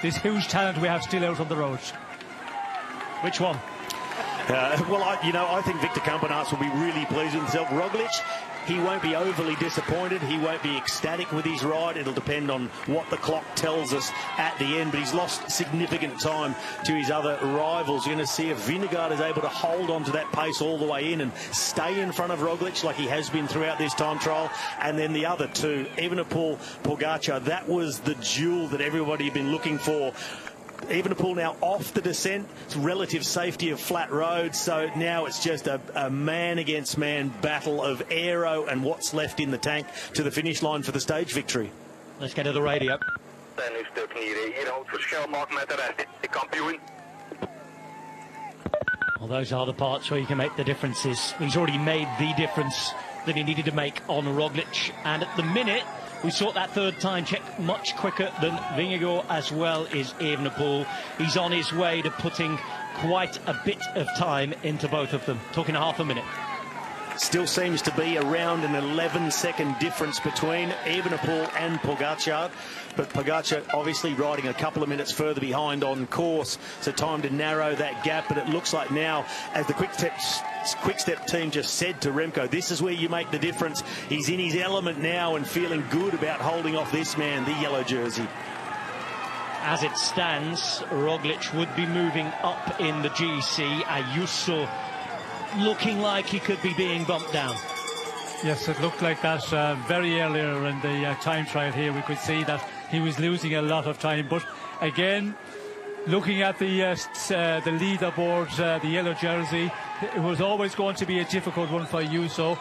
this huge talent we have still out on the road. Which one? Well, I think Victor Campenaerts will be really pleased with himself. Roglic, he won't be overly disappointed. He won't be ecstatic with his ride. It'll depend on what the clock tells us at the end. But he's lost significant time to his other rivals. You're going to see if Vingegaard is able to hold on to that pace all the way in and stay in front of Roglic like he has been throughout this time trial. And then the other two, Evenepoel, Pogačar, that was the duel that everybody had been looking for. Evenepoel now off the descent. It's relative safety of flat roads, so now it's just a man-against-man battle of aero and what's left in the tank to the finish line for the stage victory. Let's get to the radio. Well, those are the parts where you can make the differences. He's already made the difference that he needed to make on Roglic, and at the minute we saw that third time check much quicker than Vingegaard, as well as Evenepoel. He's on his way to putting quite a bit of time into both of them. Talking a half a minute. Still seems to be around an 11-second difference between Evenepoel and Pogačar. But Pogačar obviously riding a couple of minutes further behind on course, so time to narrow that gap. But it looks like now, as the QuickStep team just said to Remco, this is where you make the difference. He's in his element now and feeling good about holding off this man, the yellow jersey. As it stands, Roglic would be moving up in the GC. Ayuso looking like he could be being bumped down. Yes, it looked like that very earlier in the time trial here. We could see that he was losing a lot of time. But again, looking at the leaderboard, the yellow jersey, it was always going to be a difficult one for Ayuso.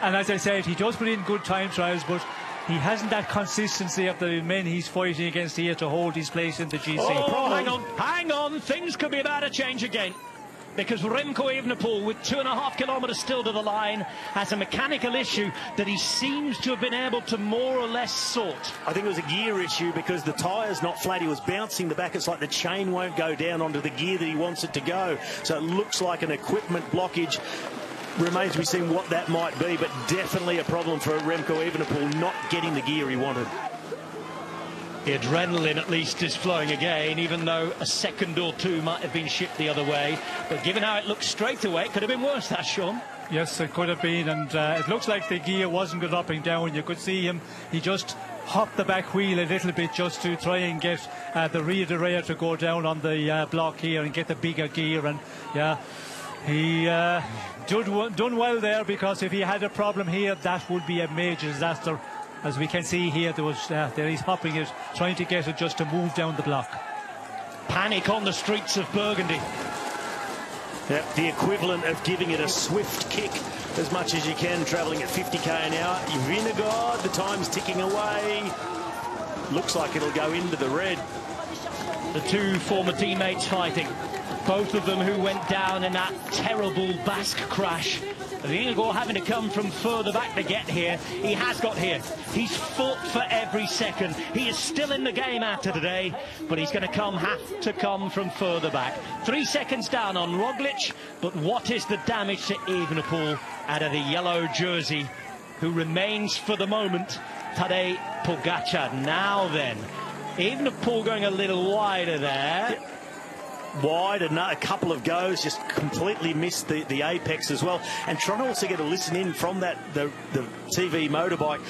And as I said, he does put in good time trials, but he hasn't that consistency of the men he's fighting against here to hold his place in the GC. Oh, hang on. Things could be about to change again. Because Remco Evenepoel, with 2.5 kilometres still to the line, has a mechanical issue that he seems to have been able to more or less sort. I think it was a gear issue because the tyre's not flat. He was bouncing the back. It's like the chain won't go down onto the gear that he wants it to go. So it looks like an equipment blockage. Remains to be seen what that might be, but definitely a problem for Remco Evenepoel not getting the gear he wanted. The adrenaline at least is flowing again, even though a second or two might have been shipped the other way. But given how it looks straight away, it could have been worse, that, Sean. Yes, it could have been, and it looks like the gear wasn't good up and down. You could see him, he just hopped the back wheel a little bit just to try and get the rear derailleur to go down on the block here and get the bigger gear. And yeah, he done well there, because if he had a problem here, that would be a major disaster. As we can see here, there he's hopping it, trying to get it just to move down the block. Panic on the streets of Burgundy. Yep, the equivalent of giving it a swift kick as much as you can, travelling at 50k an hour. Vingegaard, the time's ticking away. Looks like it'll go into the red. The two former teammates fighting. Both of them who went down in that terrible Basque crash. Vingegaard having to come from further back to get here. He has got here. He's fought for every second. He is still in the game after today, but he's going to have to come from further back. 3 seconds down on Roglic, but what is the damage to Evenepoel out of the yellow jersey, who remains for the moment Tadej Pogačar. Now then, Evenepoel going a little wider there. Wide, and a couple of goes, just completely missed the apex as well. And trying to also get a listen in from the TV motorbike.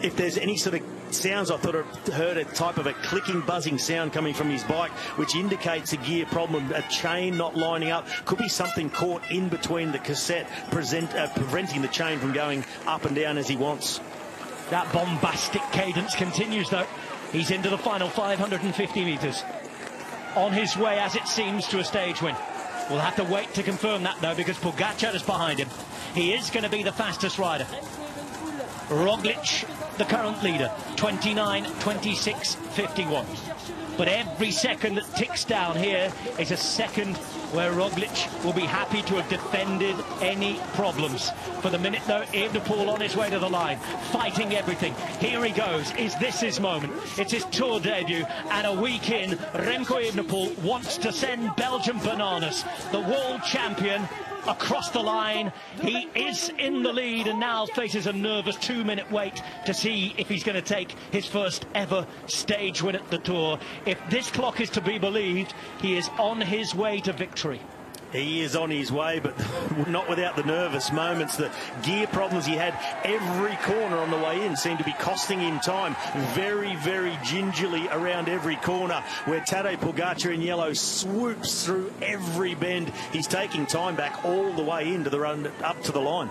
If there's any sort of sounds, I thought I heard a type of a clicking, buzzing sound coming from his bike, which indicates a gear problem, a chain not lining up. Could be something caught in between the cassette, preventing the chain from going up and down as he wants. That bombastic cadence continues, though. He's into the final 550 metres. On his way, as it seems, to a stage win. We'll have to wait to confirm that, though, because Pogačar is behind him. He is going to be the fastest rider. Roglic, the current leader, 29, 26, 51. But every second that ticks down here is a second where Roglic will be happy to have defended any problems. For the minute, though, Evenepoel on his way to the line, fighting everything. Here he goes. Is this his moment? It's his Tour debut, and a week in, Remco Evenepoel wants to send Belgium bananas. The world champion across the line. He is in the lead and now faces a nervous 2-minute wait to see if he's going to take his first ever stage win at the Tour. If this clock is to be believed, he is on his way to victory. He is on his way, but not without the nervous moments. The gear problems he had every corner on the way in seemed to be costing him time. Very, very gingerly around every corner, where Tadej Pogačar in yellow swoops through every bend. He's taking time back all the way into the run up to the line.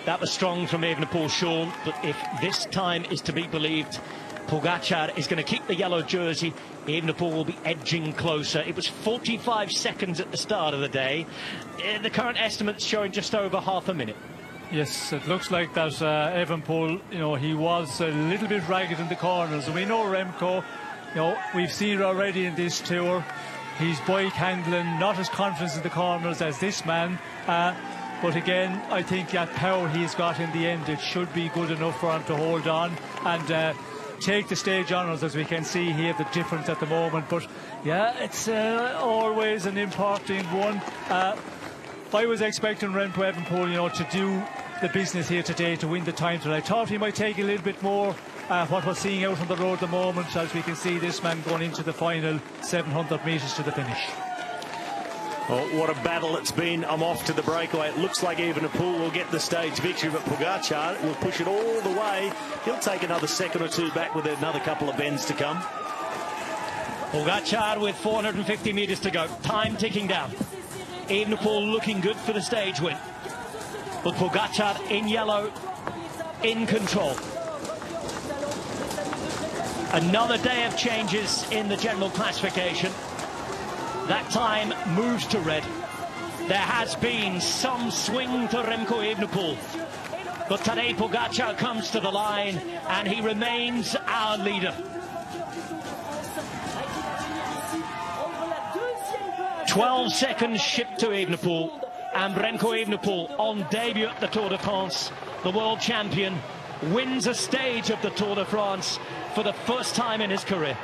That was strong from Evenepoel, Sean, but if this time is to be believed, Pogačar is going to keep the yellow jersey. Evenepoel will be edging closer. It was 45 seconds at the start of the day. The current estimate's showing just over half a minute. Yes, it looks like that Evenepoel, you know, he was a little bit ragged in the corners. And we know Remco, you know, we've seen it already in this Tour. He's bike handling, not as confident in the corners as this man. But again, I think that power he's got in the end, it should be good enough for him to hold on and take the stage honours. As we can see here, the difference at the moment. But yeah, it's always an important one. I was expecting Remco Evenepoel, you know, to do the business here today, to win the time trial. I thought he might take a little bit more what we're seeing out on the road at the moment, as we can see this man going into the final 700 metres to the finish. Oh, what a battle it's been. I'm off to the breakaway. It looks like Evenepoel will get the stage victory, but Pogačar will push it all the way. He'll take another second or two back with another couple of bends to come. Pogačar with 450 metres to go. Time ticking down. Evenepoel looking good for the stage win. But Pogačar in yellow, in control. Another day of changes in the general classification. That time moves to red. There has been some swing to Remco Evenepoel, but Tadej Pogačar comes to the line and he remains our leader. 12 seconds shipped to Evenepoel, and Remco Evenepoel, on debut at the Tour de France, the world champion, wins a stage of the Tour de France for the first time in his career.